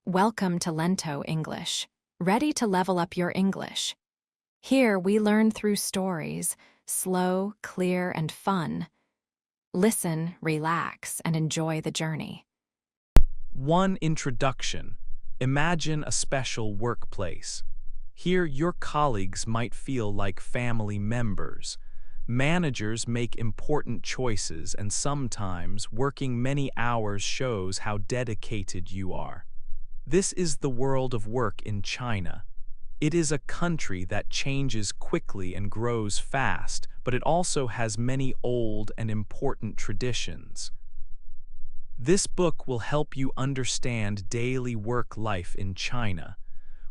Welcome to Lento English. Ready to level up your English? Here we learn through stories, slow, clear, and fun. Listen, relax, and enjoy the journey. 1. Introduction. Imagine a special workplace. Here, your colleagues might feel like family members. Managers make important choices, and sometimes working many hours shows how dedicated you are. This is the world of work in China. It is a country that changes quickly and grows fast, but it also has many old and important traditions. This book will help you understand daily work life in China.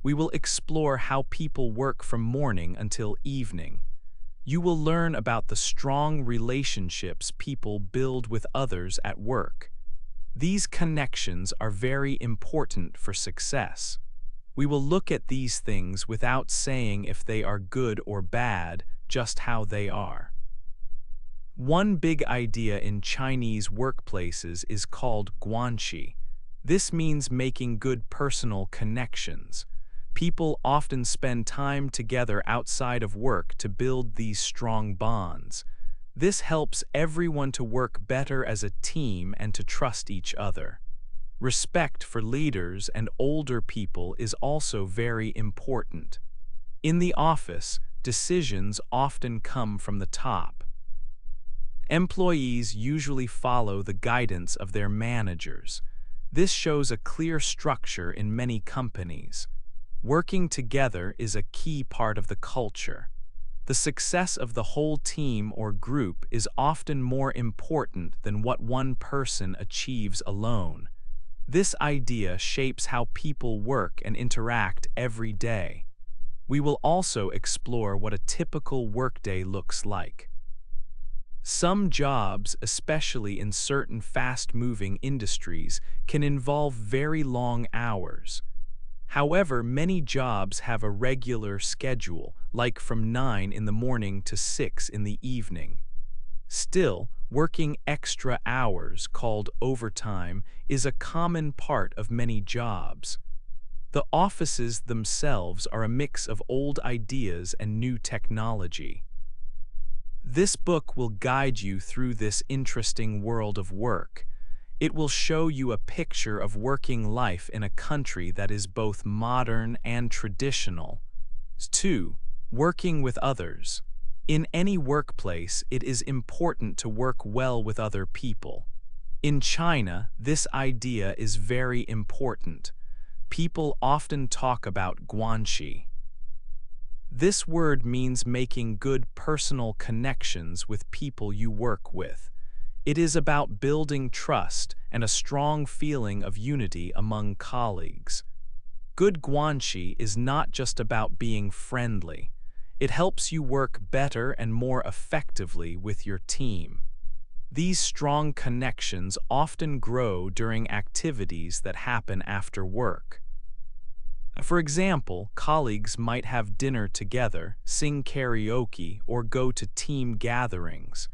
We will explore how people work from morning until evening. You will learn about the strong relationships people build with others at work. These connections are very important for success. We will look at these things without saying if they are good or bad, just how they are. One big idea in Chinese workplaces is called guanxi. This means making good personal connections. People often spend time together outside of work to build these strong bonds. This helps everyone to work better as a team and to trust each other. Respect for leaders and older people is also very important. In the office, decisions often come from the top. Employees usually follow the guidance of their managers. This shows a clear structure in many companies. Working together is a key part of the culture. The success of the whole team or group is often more important than what one person achieves alone. This idea shapes how people work and interact every day. We will also explore what a typical workday looks like. Some jobs, especially in certain fast-moving industries, can involve very long hours. However, many jobs have a regular schedule, like from 9 in the morning to 6 in the evening. Still, working extra hours, called overtime, is a common part of many jobs. The offices themselves are a mix of old ideas and new technology. This book will guide you through this interesting world of work. It will show you a picture of working life in a country that is both modern and traditional. 2. Working with others. In any workplace, it is important to work well with other people. In China, this idea is very important. People often talk about guanxi. This word means making good personal connections with people you work with. It is about building trust and a strong feeling of unity among colleagues. Good guanxi is not just about being friendly. It helps you work better and more effectively with your team. These strong connections often grow during activities that happen after work. For example, colleagues might have dinner together, sing karaoke, or go to team gatherings.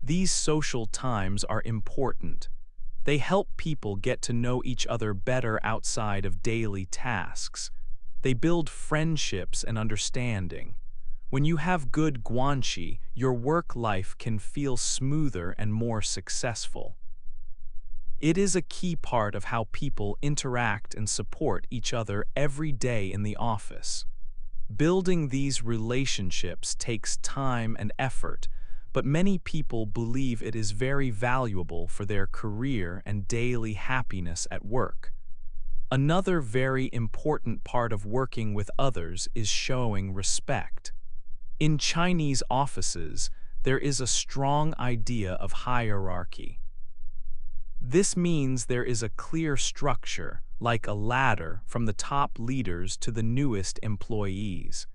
These social times are important. They help people get to know each other better outside of daily tasks. They build friendships and understanding. When you have good guanxi, your work life can feel smoother and more successful. It is a key part of how people interact and support each other every day in the office. Building these relationships takes time and effort, but many people believe it is very valuable for their career and daily happiness at work. Another very important part of working with others is showing respect. In Chinese offices, there is a strong idea of hierarchy. This means there is a clear structure, like a ladder, from the top leaders to the newest employees.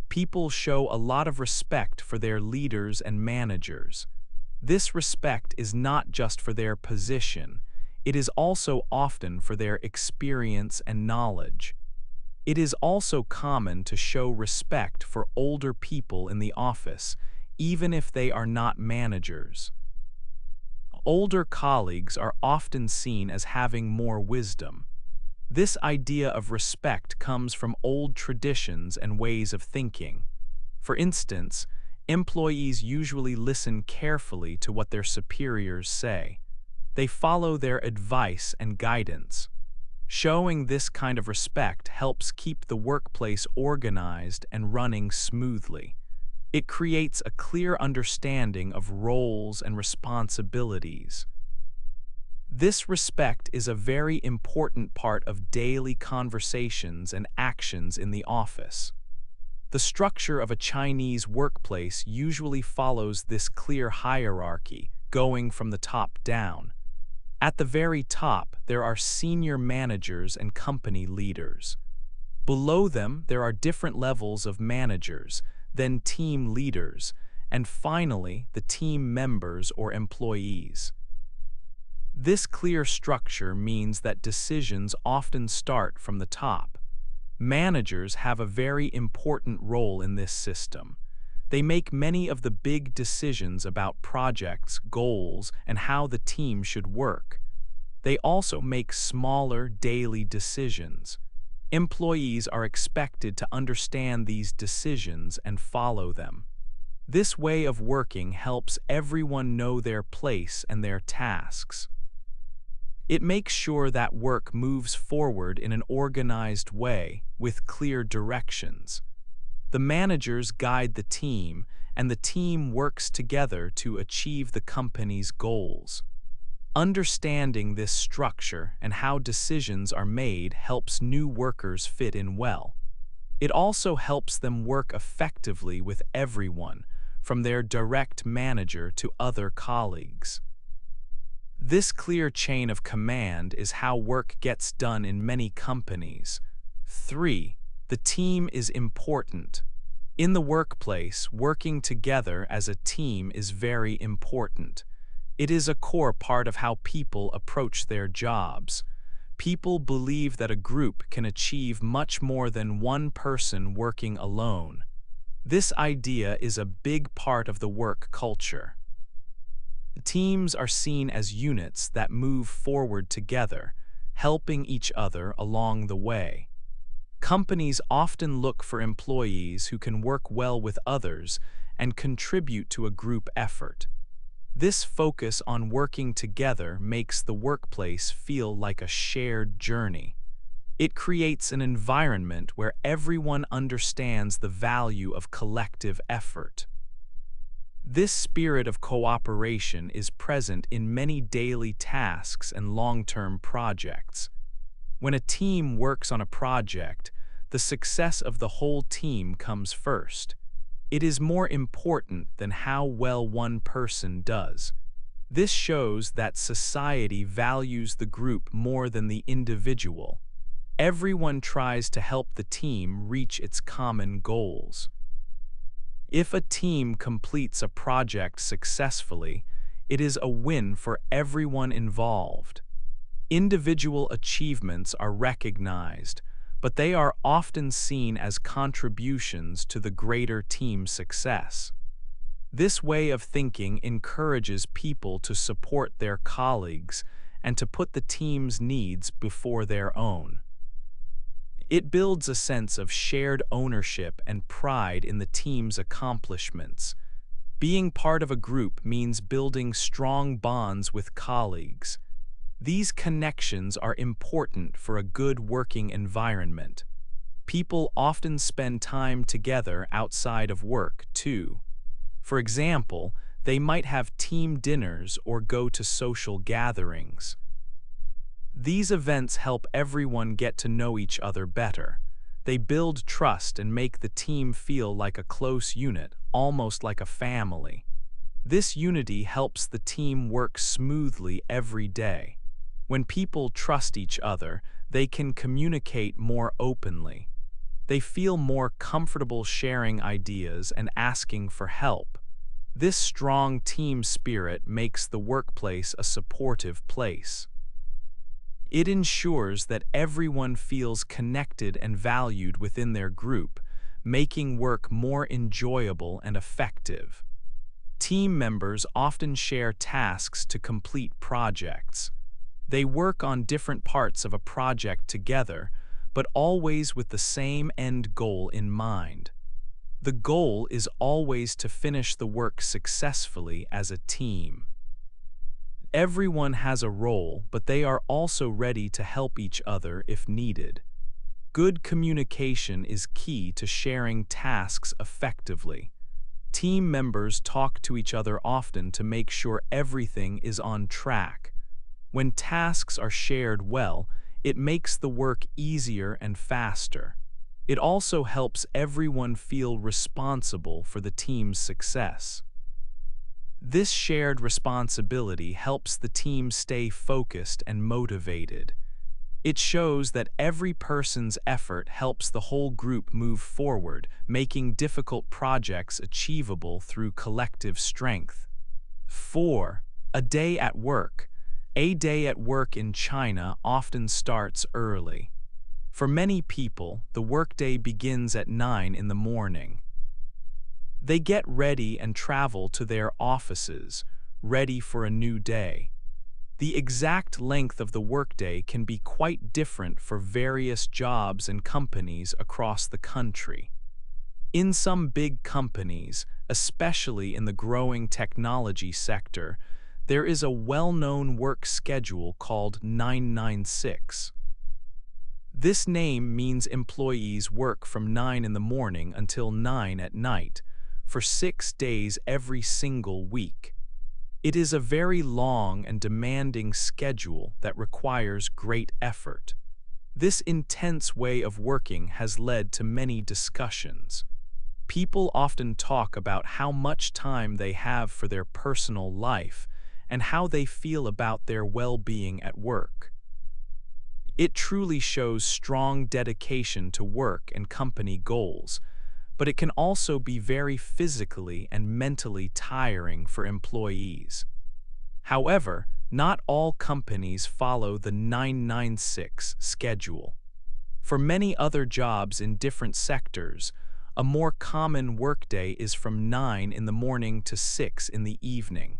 People show a lot of respect for their leaders and managers. This respect is not just for their position, it is also often for their experience and knowledge. It is also common to show respect for older people in the office, even if they are not managers. Older colleagues are often seen as having more wisdom. This idea of respect comes from old traditions and ways of thinking. For instance, employees usually listen carefully to what their superiors say. They follow their advice and guidance. Showing this kind of respect helps keep the workplace organized and running smoothly. It creates a clear understanding of roles and responsibilities. This respect is a very important part of daily conversations and actions in the office. The structure of a Chinese workplace usually follows this clear hierarchy, going from the top down. At the very top, there are senior managers and company leaders. Below them, there are different levels of managers, then team leaders, and finally, the team members or employees. This clear structure means that decisions often start from the top. Managers have a very important role in this system. They make many of the big decisions about projects, goals, and how the team should work. They also make smaller daily decisions. Employees are expected to understand these decisions and follow them. This way of working helps everyone know their place and their tasks. It makes sure that work moves forward in an organized way with clear directions. The managers guide the team, and the team works together to achieve the company's goals. Understanding this structure and how decisions are made helps new workers fit in well. It also helps them work effectively with everyone, from their direct manager to other colleagues. This clear chain of command is how work gets done in many companies. 3. The team is important. In the workplace, working together as a team is very important. It is a core part of how people approach their jobs. People believe that a group can achieve much more than one person working alone. This idea is a big part of the work culture. Teams are seen as units that move forward together, helping each other along the way. Companies often look for employees who can work well with others and contribute to a group effort. This focus on working together makes the workplace feel like a shared journey. It creates an environment where everyone understands the value of collective effort. This spirit of cooperation is present in many daily tasks and long-term projects. When a team works on a project, the success of the whole team comes first. It is more important than how well one person does. This shows that society values the group more than the individual. Everyone tries to help the team reach its common goals. If a team completes a project successfully, it is a win for everyone involved. Individual achievements are recognized, but they are often seen as contributions to the greater team success. This way of thinking encourages people to support their colleagues and to put the team's needs before their own. It builds a sense of shared ownership and pride in the team's accomplishments. Being part of a group means building strong bonds with colleagues. These connections are important for a good working environment. People often spend time together outside of work, too. For example, they might have team dinners or go to social gatherings. These events help everyone get to know each other better. They build trust and make the team feel like a close unit, almost like a family. This unity helps the team work smoothly every day. When people trust each other, they can communicate more openly. They feel more comfortable sharing ideas and asking for help. This strong team spirit makes the workplace a supportive place. It ensures that everyone feels connected and valued within their group, making work more enjoyable and effective. Team members often share tasks to complete projects. They work on different parts of a project together, but always with the same end goal in mind. The goal is always to finish the work successfully as a team. Everyone has a role, but they are also ready to help each other if needed. Good communication is key to sharing tasks effectively. Team members talk to each other often to make sure everything is on track. When tasks are shared well, it makes the work easier and faster. It also helps everyone feel responsible for the team's success. This shared responsibility helps the team stay focused and motivated. It shows that every person's effort helps the whole group move forward, making difficult projects achievable through collective strength. 4. A day at work. A day at work in China often starts early. For many people, the workday begins at 9 in the morning. They get ready and travel to their offices, ready for a new day. The exact length of the workday can be quite different for various jobs and companies across the country. In some big companies, especially in the growing technology sector, there is a well-known work schedule called 996. This name means employees work from 9 in the morning until 9 at night, for 6 days every single week. It is a very long and demanding schedule that requires great effort. This intense way of working has led to many discussions. People often talk about how much time they have for their personal life and how they feel about their well-being at work. It truly shows strong dedication to work and company goals, but it can also be very physically and mentally tiring for employees. However, not all companies follow the 996 schedule. For many other jobs in different sectors, a more common workday is from 9 in the morning to 6 in the evening.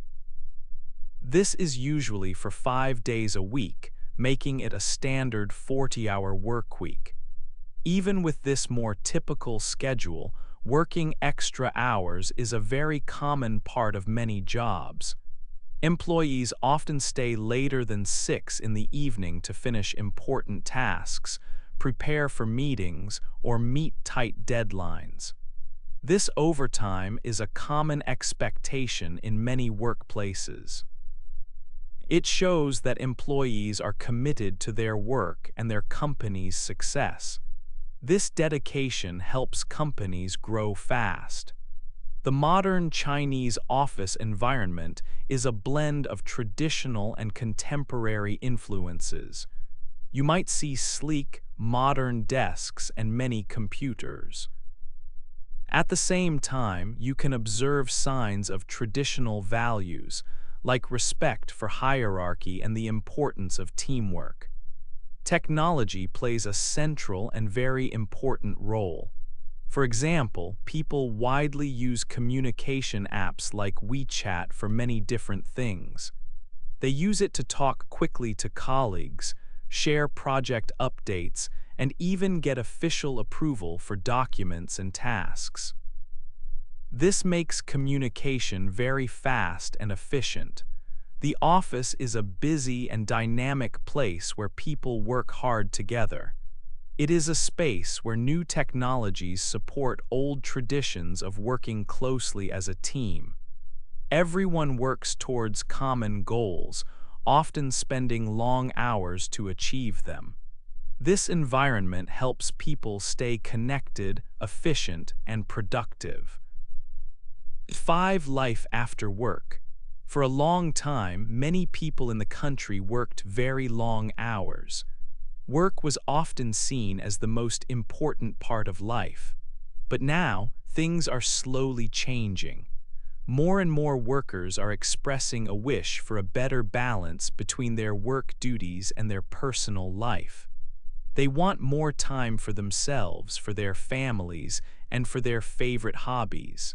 This is usually for 5 days a week, making it a standard 40-hour work week. Even with this more typical schedule, working extra hours is a very common part of many jobs. Employees often stay later than 6 in the evening to finish important tasks, prepare for meetings, or meet tight deadlines. This overtime is a common expectation in many workplaces. It shows that employees are committed to their work and their company's success. This dedication helps companies grow fast. The modern Chinese office environment is a blend of traditional and contemporary influences. You might see sleek, modern desks and many computers. At the same time, you can observe signs of traditional values, like respect for hierarchy and the importance of teamwork. Technology plays a central and very important role. For example, people widely use communication apps like WeChat for many different things. They use it to talk quickly to colleagues, share project updates, and even get official approval for documents and tasks. This makes communication very fast and efficient. The office is a busy and dynamic place where people work hard together. It is a space where new technologies support old traditions of working closely as a team. Everyone works towards common goals, often spending long hours to achieve them. This environment helps people stay connected, efficient, and productive. 5. Life after work. For a long time, many people in the country worked very long hours. Work was often seen as the most important part of life. But now, things are slowly changing. More and more workers are expressing a wish for a better balance between their work duties and their personal life. They want more time for themselves, for their families, and for their favorite hobbies.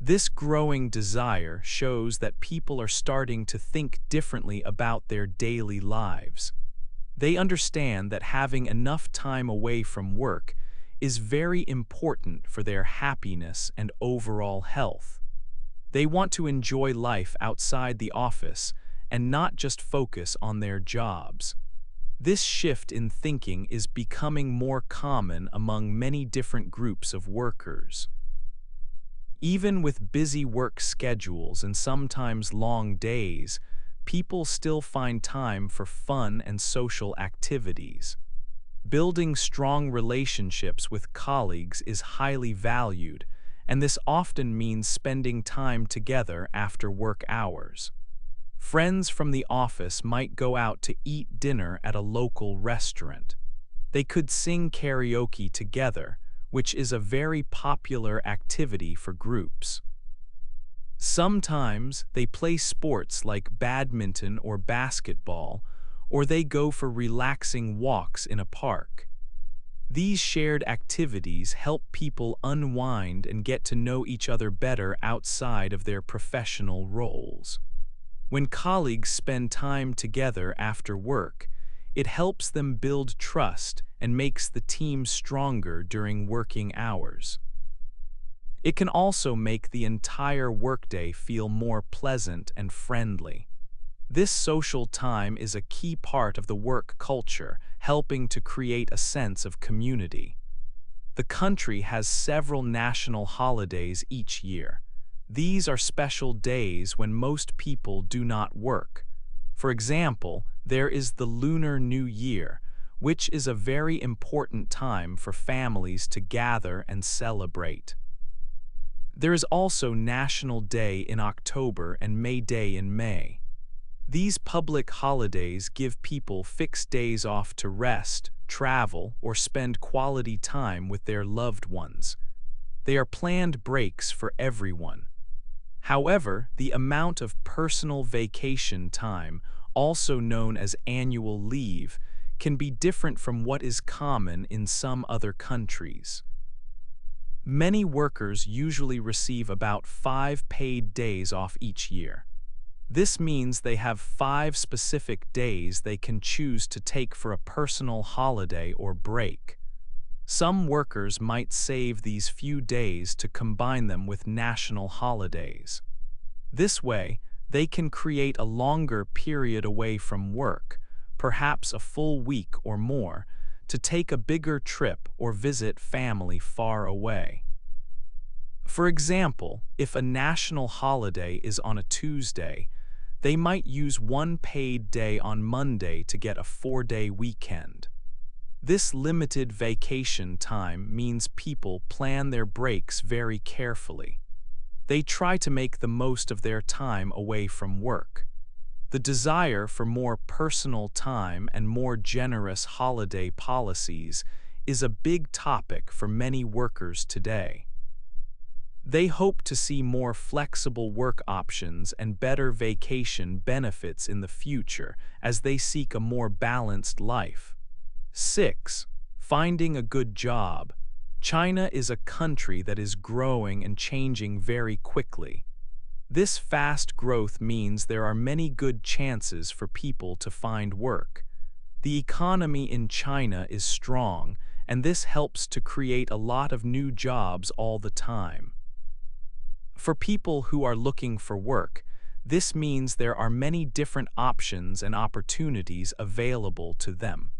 This growing desire shows that people are starting to think differently about their daily lives. They understand that having enough time away from work is very important for their happiness and overall health. They want to enjoy life outside the office and not just focus on their jobs. This shift in thinking is becoming more common among many different groups of workers. Even with busy work schedules and sometimes long days, people still find time for fun and social activities. Building strong relationships with colleagues is highly valued, and this often means spending time together after work hours. Friends from the office might go out to eat dinner at a local restaurant. They could sing karaoke together, which is a very popular activity for groups. Sometimes they play sports like badminton or basketball, or they go for relaxing walks in a park. These shared activities help people unwind and get to know each other better outside of their professional roles. When colleagues spend time together after work, it helps them build trust and makes the team stronger during working hours. It can also make the entire workday feel more pleasant and friendly. This social time is a key part of the work culture, helping to create a sense of community. The country has several national holidays each year. These are special days when most people do not work. For example, there is the Lunar New Year, which is a very important time for families to gather and celebrate. There is also National Day in October and May Day in May. These public holidays give people fixed days off to rest, travel, or spend quality time with their loved ones. They are planned breaks for everyone. However, the amount of personal vacation time, also known as annual leave, can be different from what is common in some other countries. Many workers usually receive about 5 paid days off each year. This means they have 5 specific days they can choose to take for a personal holiday or break. Some workers might save these few days to combine them with national holidays. This way, they can create a longer period away from work, perhaps a full week or more, to take a bigger trip or visit family far away. For example, if a national holiday is on a Tuesday, they might use 1 paid day on Monday to get a 4-day weekend. This limited vacation time means people plan their breaks very carefully. They try to make the most of their time away from work. The desire for more personal time and more generous holiday policies is a big topic for many workers today. They hope to see more flexible work options and better vacation benefits in the future as they seek a more balanced life. 6. Finding a good job. China is a country that is growing and changing very quickly. This fast growth means there are many good chances for people to find work. The economy in China is strong, and this helps to create a lot of new jobs all the time. For people who are looking for work, this means there are many different options and opportunities available to them.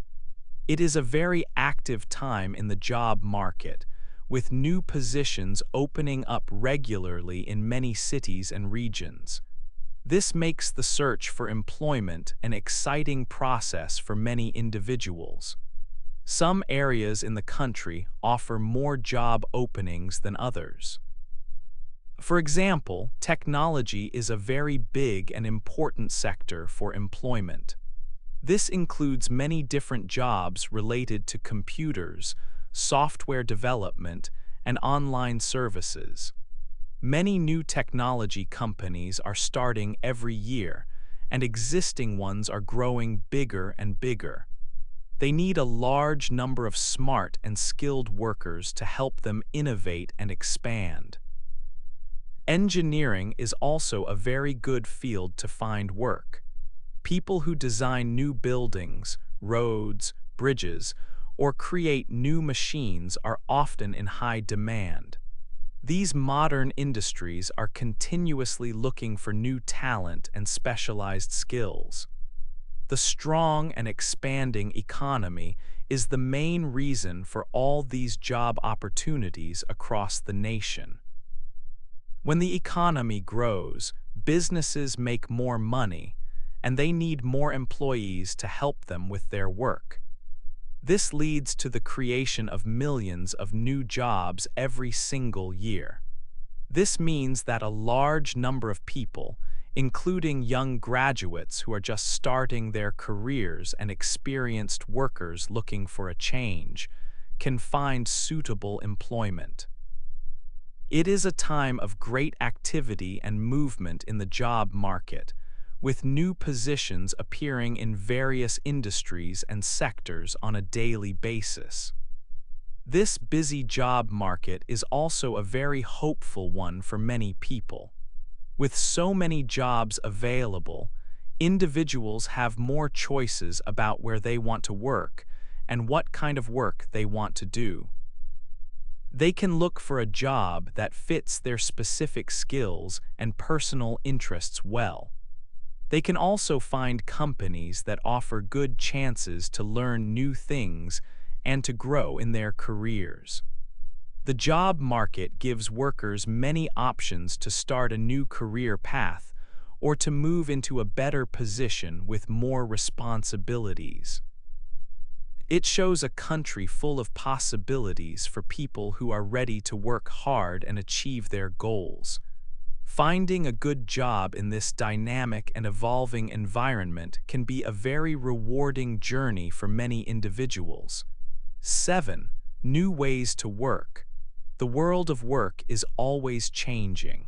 It is a very active time in the job market, with new positions opening up regularly in many cities and regions. This makes the search for employment an exciting process for many individuals. Some areas in the country offer more job openings than others. For example, technology is a very big and important sector for employment. This includes many different jobs related to computers, software development, and online services. Many new technology companies are starting every year, and existing ones are growing bigger and bigger. They need a large number of smart and skilled workers to help them innovate and expand. Engineering is also a very good field to find work. People who design new buildings, roads, bridges, or create new machines are often in high demand. These modern industries are continuously looking for new talent and specialized skills. The strong and expanding economy is the main reason for all these job opportunities across the nation. When the economy grows, businesses make more money, and they need more employees to help them with their work. This leads to the creation of millions of new jobs every single year. This means that a large number of people, including young graduates who are just starting their careers and experienced workers looking for a change, can find suitable employment. It is a time of great activity and movement in the job market, with new positions appearing in various industries and sectors on a daily basis. This busy job market is also a very hopeful one for many people. With so many jobs available, individuals have more choices about where they want to work and what kind of work they want to do. They can look for a job that fits their specific skills and personal interests well. They can also find companies that offer good chances to learn new things and to grow in their careers. The job market gives workers many options to start a new career path or to move into a better position with more responsibilities. It shows a country full of possibilities for people who are ready to work hard and achieve their goals. Finding a good job in this dynamic and evolving environment can be a very rewarding journey for many individuals. 7. New ways to work. The world of work is always changing.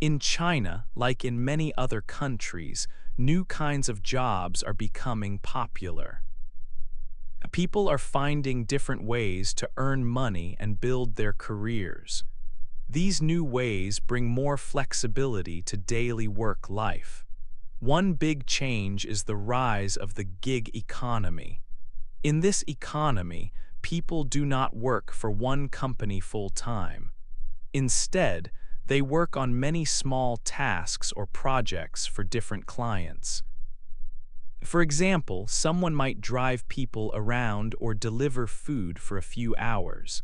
In China, like in many other countries, new kinds of jobs are becoming popular. People are finding different ways to earn money and build their careers. These new ways bring more flexibility to daily work life. One big change is the rise of the gig economy. In this economy, people do not work for one company full-time. Instead, they work on many small tasks or projects for different clients. For example, someone might drive people around or deliver food for a few hours.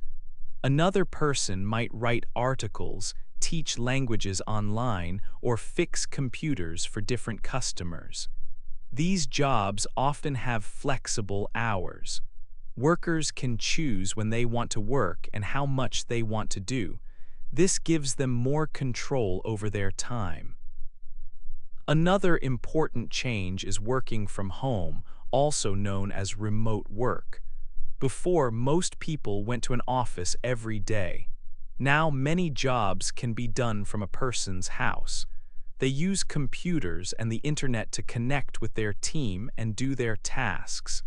Another person might write articles, teach languages online, or fix computers for different customers. These jobs often have flexible hours. Workers can choose when they want to work and how much they want to do. This gives them more control over their time. Another important change is working from home, also known as remote work. Before, most people went to an office every day. Now, many jobs can be done from a person's house. They use computers and the internet to connect with their team and do their tasks.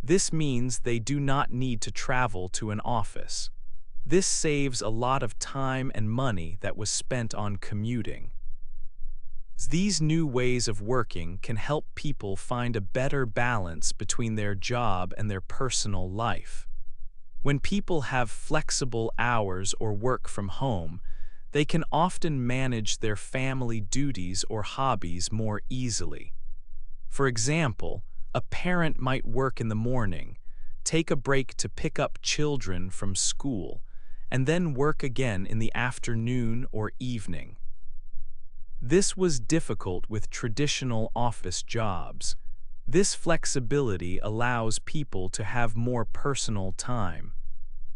This means they do not need to travel to an office. This saves a lot of time and money that was spent on commuting. These new ways of working can help people find a better balance between their job and their personal life. When people have flexible hours or work from home, they can often manage their family duties or hobbies more easily. For example, a parent might work in the morning, take a break to pick up children from school, and then work again in the afternoon or evening. This was difficult with traditional office jobs. This flexibility allows people to have more personal time.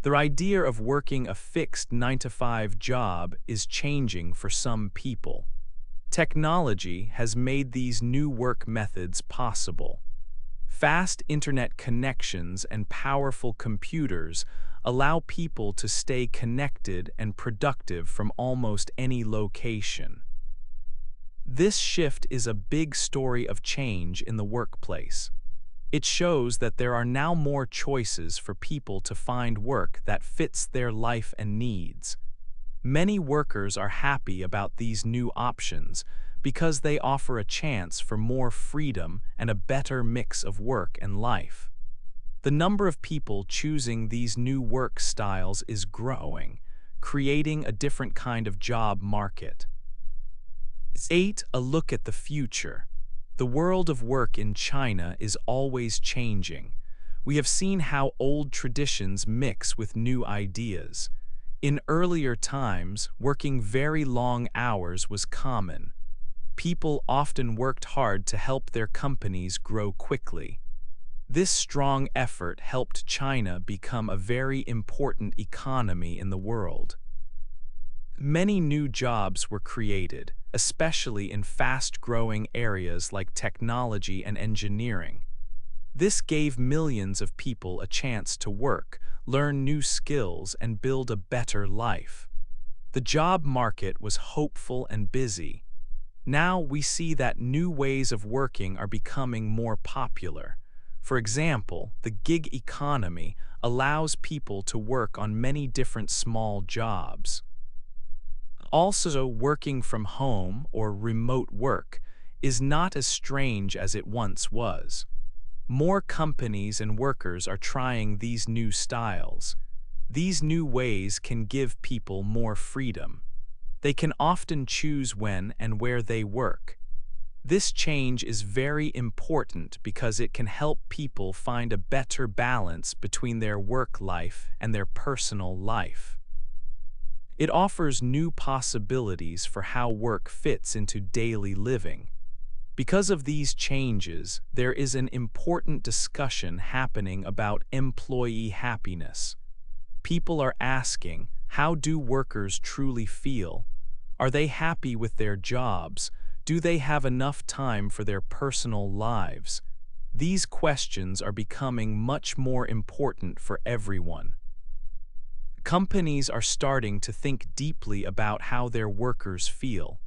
The idea of working a fixed 9-to-5 job is changing for some people. Technology has made these new work methods possible. Fast internet connections and powerful computers allow people to stay connected and productive from almost any location. This shift is a big story of change in the workplace. It shows that there are now more choices for people to find work that fits their life and needs. Many workers are happy about these new options because they offer a chance for more freedom and a better mix of work and life. The number of people choosing these new work styles is growing, creating a different kind of job market. 8. A look at the future. The world of work in China is always changing. We have seen how old traditions mix with new ideas. In earlier times, working very long hours was common. People often worked hard to help their companies grow quickly. This strong effort helped China become a very important economy in the world. Many new jobs were created, especially in fast-growing areas like technology and engineering. This gave millions of people a chance to work, learn new skills, and build a better life. The job market was hopeful and busy. Now we see that new ways of working are becoming more popular. For example, the gig economy allows people to work on many different small jobs. Also, working from home or remote work is not as strange as it once was. More companies and workers are trying these new styles. These new ways can give people more freedom. They can often choose when and where they work. This change is very important because it can help people find a better balance between their work life and their personal life. It offers new possibilities for how work fits into daily living. Because of these changes, there is an important discussion happening about employee happiness. People are asking, how do workers truly feel? Are they happy with their jobs? Do they have enough time for their personal lives? These questions are becoming much more important for everyone. Companies are starting to think deeply about how their workers feel.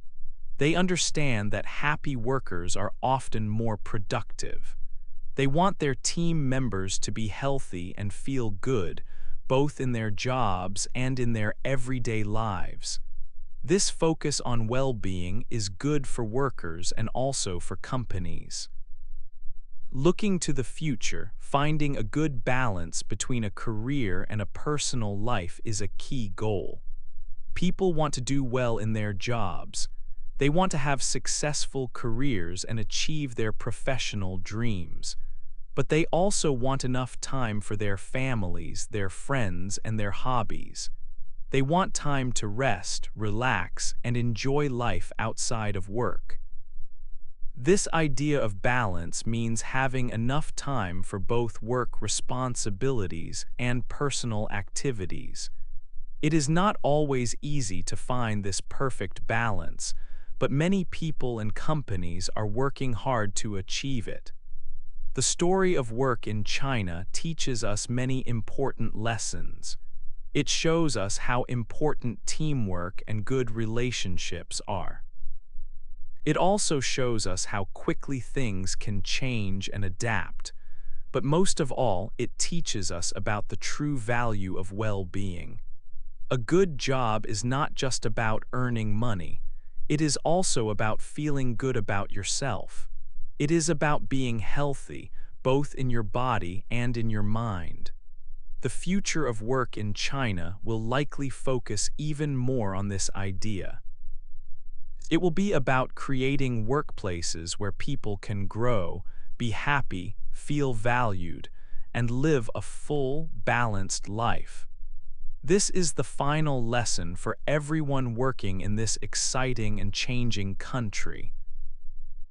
They understand that happy workers are often more productive. They want their team members to be healthy and feel good, both in their jobs and in their everyday lives. This focus on well-being is good for workers and also for companies. Looking to the future, finding a good balance between a career and a personal life is a key goal. People want to do well in their jobs. They want to have successful careers and achieve their professional dreams. But they also want enough time for their families, their friends, and their hobbies. They want time to rest, relax, and enjoy life outside of work. This idea of balance means having enough time for both work responsibilities and personal activities. It is not always easy to find this perfect balance, but many people and companies are working hard to achieve it. The story of work in China teaches us many important lessons. It shows us how important teamwork and good relationships are. It also shows us how quickly things can change and adapt, but most of all, it teaches us about the true value of well-being. A good job is not just about earning money. It is also about feeling good about yourself. It is about being healthy, both in your body and in your mind. The future of work in China will likely focus even more on this idea. It will be about creating workplaces where people can grow, be happy, feel valued, and live a full, balanced life. This is the final lesson for everyone working in this exciting and changing country.